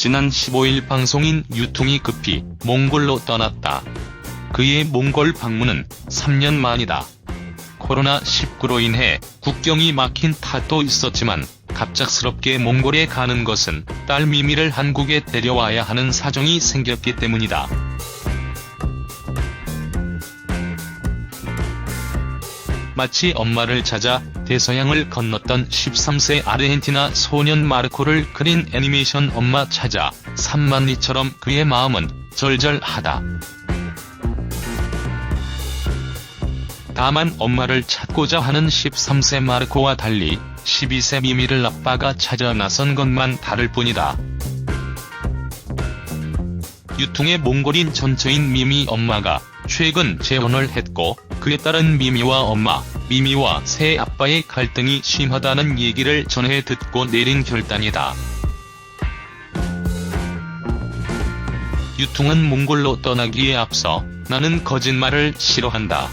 지난 15일 방송인 유퉁이 급히 몽골로 떠났다. 그의 몽골 방문은 3년 만이다. 코로나19로 인해 국경이 막힌 탓도 있었지만 갑작스럽게 몽골에 가는 것은 딸 미미를 한국에 데려와야 하는 사정이 생겼기 때문이다. 마치 엄마를 찾아 대서양을 건넜던 13세 아르헨티나 소년 마르코를 그린 애니메이션 엄마 찾아 산만리처럼 그의 마음은 절절하다. 다만 엄마를 찾고자 하는 13세 마르코와 달리 12세 미미를 아빠가 찾아 나선 것만 다를 뿐이다. 유퉁의 몽골인 전처인 미미 엄마가 최근 재혼을 했고 그에 따른 미미와 엄마, 미미와 새 아빠의 갈등이 심하다는 얘기를 전해 듣고 내린 결단이다. 유퉁은 몽골로 떠나기에 앞서 나는 거짓말을 싫어한다.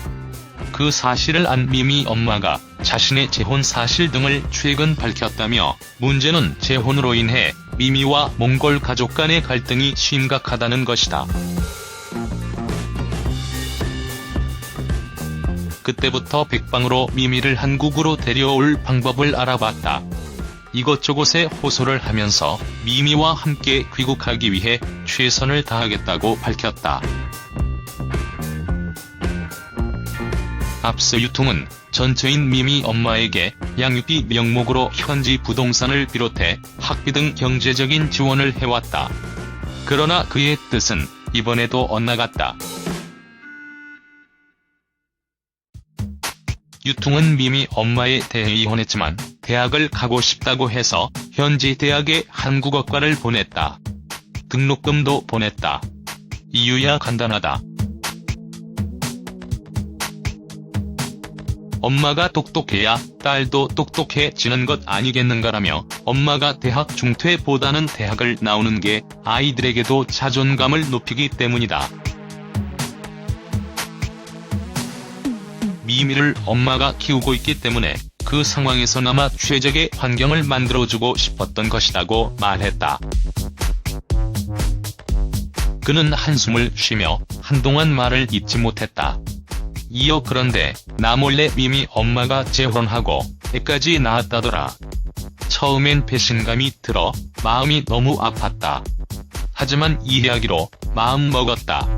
그 사실을 안 미미 엄마가 자신의 재혼 사실 등을 최근 밝혔다며 문제는 재혼으로 인해 미미와 몽골 가족 간의 갈등이 심각하다는 것이다. 그때부터 백방으로 미미를 한국으로 데려올 방법을 알아봤다. 이것저것에 호소를 하면서 미미와 함께 귀국하기 위해 최선을 다하겠다고 밝혔다. 앞서 유퉁은 전처인 미미 엄마에게 양육비 명목으로 현지 부동산을 비롯해 학비 등 경제적인 지원을 해왔다. 그러나 그의 뜻은 이번에도 엇나갔다. 유퉁은 미미 엄마에 대해 이혼했지만 대학을 가고 싶다고 해서 현지 대학에 한국어과를 보냈다. 등록금도 보냈다. 이유야 간단하다. 엄마가 똑똑해야 딸도 똑똑해지는 것 아니겠는가라며 엄마가 대학 중퇴보다는 대학을 나오는 게 아이들에게도 자존감을 높이기 때문이다. 미미를 엄마가 키우고 있기 때문에 그 상황에서나마 최적의 환경을 만들어주고 싶었던 것이라고 말했다. 그는 한숨을 쉬며 한동안 말을 잇지 못했다. 이어 그런데 나 몰래 미미 엄마가 재혼하고 애까지 낳았다더라. 처음엔 배신감이 들어 마음이 너무 아팠다. 하지만 이해하기로 마음 먹었다.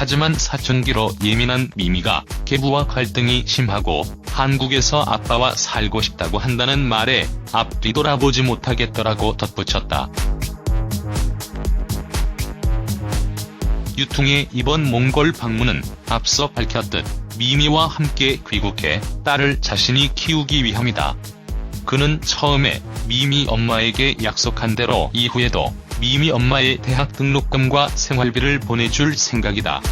하지만 사춘기로 예민한 미미가 계부와 갈등이 심하고 한국에서 아빠와 살고 싶다고 한다는 말에 앞뒤 돌아보지 못하겠더라고 덧붙였다. 유퉁의 이번 몽골 방문은 앞서 밝혔듯 미미와 함께 귀국해 딸을 자신이 키우기 위함이다. 그는 처음에 미미 엄마에게 약속한 대로 이후에도 미미 엄마의 대학 등록금과 생활비를 보내줄 생각이다.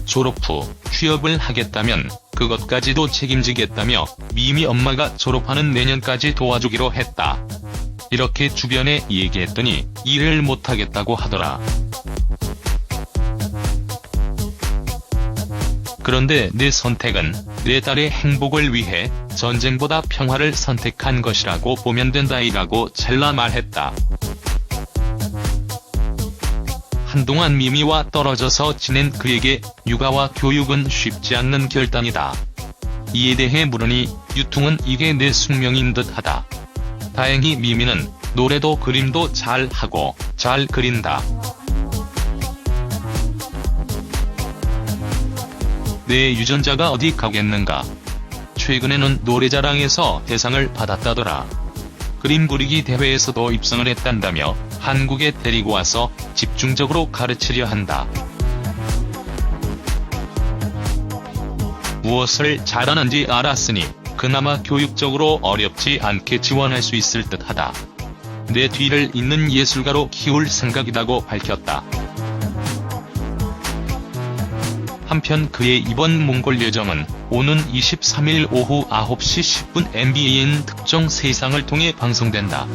졸업 후 취업을 하겠다면 그것까지도 책임지겠다며 미미 엄마가 졸업하는 내년까지 도와주기로 했다. 이렇게 주변에 얘기했더니 일을 못하겠다고 하더라. 그런데 내 선택은 내 딸의 행복을 위해 전쟁보다 평화를 선택한 것이라고 보면 된다이라고 잘라 말했다. 한동안 미미와 떨어져서 지낸 그에게 육아와 교육은 쉽지 않는 결단이다. 이에 대해 물으니 유퉁은 이게 내 숙명인 듯하다. 다행히 미미는 노래도 그림도 잘 하고 잘 그린다. 내 유전자가 어디 가겠는가. 최근에는 노래자랑에서 대상을 받았다더라. 그림 그리기 대회에서도 입상을 했단다며 한국에 데리고 와서 집중적으로 가르치려 한다. 무엇을 잘하는지 알았으니 그나마 교육적으로 어렵지 않게 지원할 수 있을 듯하다. 내 뒤를 잇는 예술가로 키울 생각이라고 밝혔다. 한편 그의 이번 몽골 여정은 오는 23일 오후 9시 10분 MBN 특정 세상을 통해 방송된다.